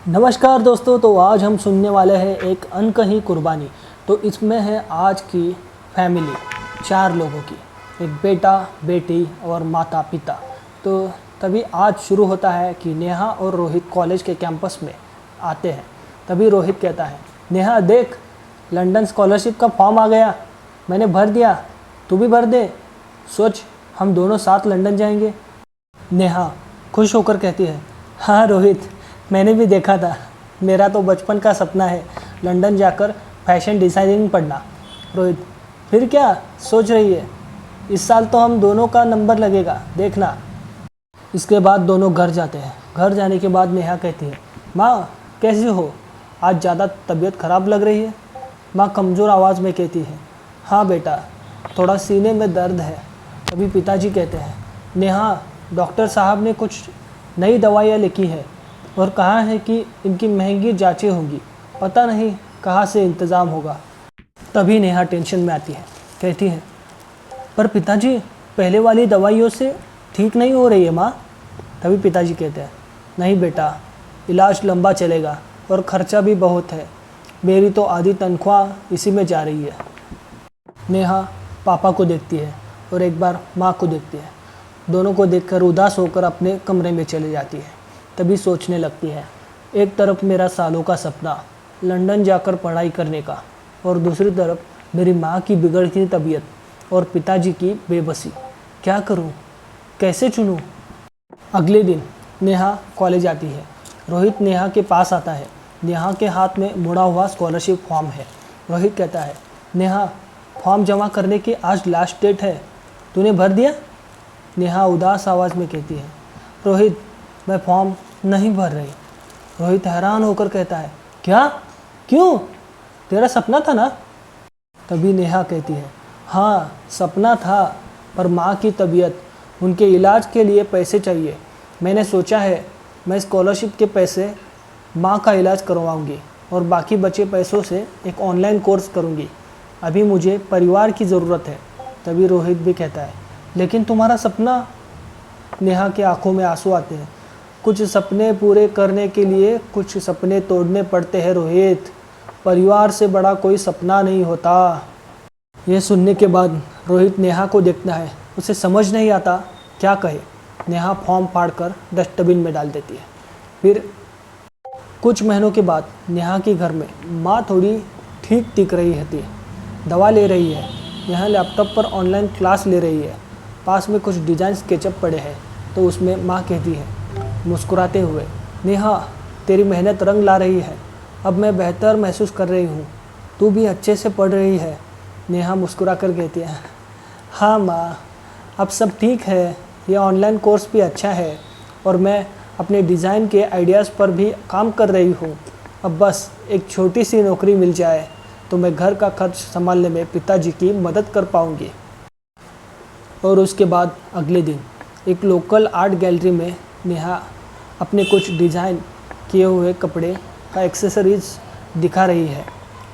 नमस्कार दोस्तों, तो आज हम सुनने वाले हैं एक अनकही कुर्बानी। तो इसमें है आज की फैमिली, 4 लोगों की, एक बेटा, बेटी और माता पिता। तो तभी आज शुरू होता है कि नेहा और रोहित कॉलेज के कैंपस में आते हैं। तभी रोहित कहता है, नेहा देख, लंदन स्कॉलरशिप का फॉर्म आ गया, मैंने भर दिया, तू भी भर दे, सोच हम दोनों साथ लंदन जाएंगे। नेहा खुश होकर कहती है, हाँ रोहित, मैंने भी देखा था, मेरा तो बचपन का सपना है लंदन जाकर फैशन डिज़ाइनिंग पढ़ना। रोहित, फिर क्या सोच रही है, इस साल तो हम दोनों का नंबर लगेगा, देखना। इसके बाद दोनों घर जाते हैं। घर जाने के बाद नेहा कहती है, माँ कैसी हो, आज ज़्यादा तबीयत ख़राब लग रही है। माँ कमज़ोर आवाज़ में कहती है, हाँ बेटा, थोड़ा सीने में दर्द है। तभी पिताजी कहते हैं, नेहा, डॉक्टर साहब ने कुछ नई दवाइयाँ लिखी है और कहा है कि इनकी महंगी जांचें होंगी, पता नहीं कहाँ से इंतज़ाम होगा। तभी नेहा टेंशन में आती है, कहती है, पर पिताजी पहले वाली दवाइयों से ठीक नहीं हो रही है माँ। तभी पिताजी कहते हैं, नहीं बेटा, इलाज लंबा चलेगा और ख़र्चा भी बहुत है, मेरी तो आधी तनख्वाह इसी में जा रही है। नेहा पापा को देखती है और एक बार माँ को देखती है। दोनों को देखकर उदास होकर अपने कमरे में चली जाती है। तभी सोचने लगती है, एक तरफ मेरा सालों का सपना लंदन जाकर पढ़ाई करने का, और दूसरी तरफ मेरी माँ की बिगड़ती तबीयत और पिताजी की बेबसी। क्या करूँ, कैसे चुनूँ? अगले दिन नेहा कॉलेज आती है। रोहित नेहा के पास आता है। नेहा के हाथ में मुड़ा हुआ स्कॉलरशिप फॉर्म है। रोहित कहता है, नेहा, फॉर्म जमा करने की आज लास्ट डेट है, तूने भर दिया? नेहा उदास आवाज़ में कहती है, रोहित, मैं फॉर्म नहीं भर रही। रोहित हैरान होकर कहता है, क्या, क्यों, तेरा सपना था ना? तभी नेहा कहती है, हाँ सपना था, पर माँ की तबीयत, उनके इलाज के लिए पैसे चाहिए। मैंने सोचा है मैं स्कॉलरशिप के पैसे माँ का इलाज करवाऊँगी और बाकी बचे पैसों से एक ऑनलाइन कोर्स करूँगी। अभी मुझे परिवार की ज़रूरत है। तभी रोहित भी कहता है, लेकिन तुम्हारा सपना? नेहा के आंखों में आंसू आते हैं। कुछ सपने पूरे करने के लिए कुछ सपने तोड़ने पड़ते हैं रोहित, परिवार से बड़ा कोई सपना नहीं होता। ये सुनने के बाद रोहित नेहा को देखता है, उसे समझ नहीं आता क्या कहे। नेहा फॉर्म फाड़कर डस्टबिन में डाल देती है। फिर कुछ महीनों के बाद नेहा के घर में माँ थोड़ी ठीक दिख रही होती है, दवा ले रही है, नेहा लैपटॉप पर ऑनलाइन क्लास ले रही है। पास में कुछ डिज़ाइन स्केचअप पड़े हैं, तो उसमें माँ कहती है मुस्कुराते हुए, नेहा, तेरी मेहनत रंग ला रही है, अब मैं बेहतर महसूस कर रही हूँ, तू भी अच्छे से पढ़ रही है। नेहा मुस्कुरा कर कहती है, हाँ माँ, अब सब ठीक है, ये ऑनलाइन कोर्स भी अच्छा है और मैं अपने डिज़ाइन के आइडियाज़ पर भी काम कर रही हूँ। अब बस एक छोटी सी नौकरी मिल जाए तो मैं घर का खर्च संभालने में पिताजी की मदद कर पाऊँगी। और उसके बाद अगले दिन एक लोकल आर्ट गैलरी में नेहा अपने कुछ डिज़ाइन किए हुए कपड़े का एक्सेसरीज दिखा रही है।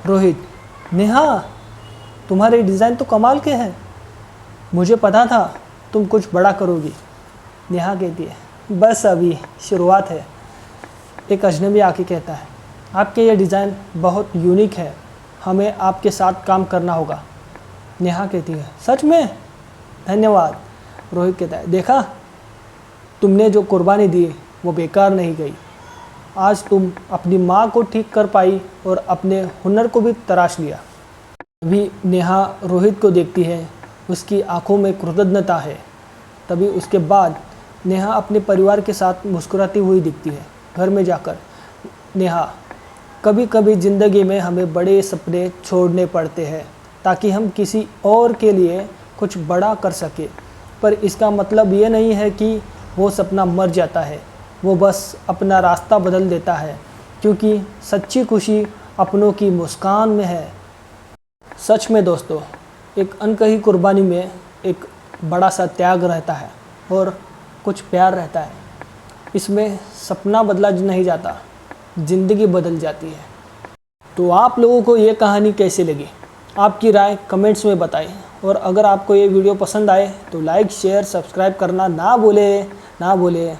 रोहित, नेहा, तुम्हारे डिज़ाइन तो कमाल के हैं, मुझे पता था तुम कुछ बड़ा करोगी। नेहा कहती है, बस अभी शुरुआत है। एक अजनबी आके कहता है, आपके ये डिज़ाइन बहुत यूनिक है, हमें आपके साथ काम करना होगा। नेहा कहती है, सच में? धन्यवाद। रोहित कहता है, देखा, तुमने जो कुर्बानी दी वो बेकार नहीं गई। आज तुम अपनी माँ को ठीक कर पाई और अपने हुनर को भी तराश लिया। अभी नेहा रोहित को देखती है, उसकी आंखों में कृतज्ञता है। तभी उसके बाद नेहा अपने परिवार के साथ मुस्कुराती हुई दिखती है। घर में जाकर नेहा, कभी कभी ज़िंदगी में हमें बड़े सपने छोड़ने पड़ते हैं ताकि हम किसी और के लिए कुछ बड़ा कर सके, पर इसका मतलब ये नहीं है कि वो सपना मर जाता है, वो बस अपना रास्ता बदल देता है, क्योंकि सच्ची खुशी अपनों की मुस्कान में है। सच में दोस्तों, एक अनकही कुर्बानी में एक बड़ा सा त्याग रहता है और कुछ प्यार रहता है। इसमें सपना बदला नहीं जाता, ज़िंदगी बदल जाती है। तो आप लोगों को ये कहानी कैसी लगी, आपकी राय कमेंट्स में बताएं। और अगर आपको ये वीडियो पसंद आए तो लाइक, शेयर, सब्सक्राइब करना ना भूले,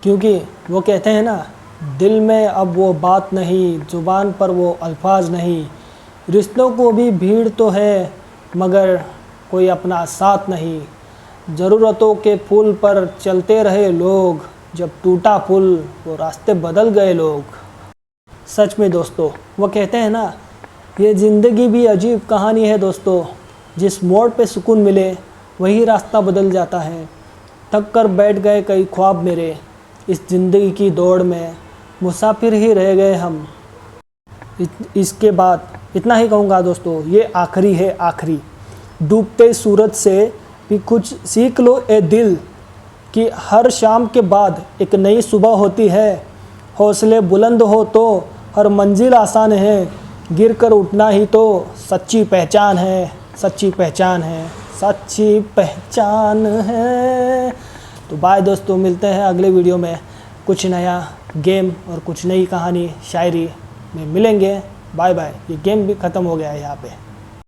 क्योंकि वो कहते हैं ना, दिल में अब वो बात नहीं, ज़ुबान पर वो अल्फाज नहीं। रिश्तों को भी भीड़ तो है मगर कोई अपना साथ नहीं। ज़रूरतों के पुल पर चलते रहे लोग, जब टूटा पुल वो रास्ते बदल गए लोग। सच में दोस्तों, वो कहते हैं ना, ये ज़िंदगी भी अजीब कहानी है दोस्तों। जिस मोड़ पे सुकून मिले वही रास्ता बदल जाता है। थक कर बैठ गए कई ख्वाब मेरे, इस ज़िंदगी की दौड़ में मुसाफिर ही रह गए हम। इसके बाद इतना ही कहूँगा दोस्तों, ये आखिरी है आखिरी। डूबते सूरज से भी कुछ सीख लो ए दिल, कि हर शाम के बाद एक नई सुबह होती है। हौसले बुलंद हो तो हर मंजिल आसान है, गिर कर उठना ही तो सच्ची पहचान है, सच्ची पहचान है, सच्ची पहचान है। तो बाय दोस्तों, मिलते हैं अगले वीडियो में। कुछ नया गेम और कुछ नई कहानी शायरी में मिलेंगे। Bye bye. ये गेम भी ख़त्म हो गया है यहाँ पे।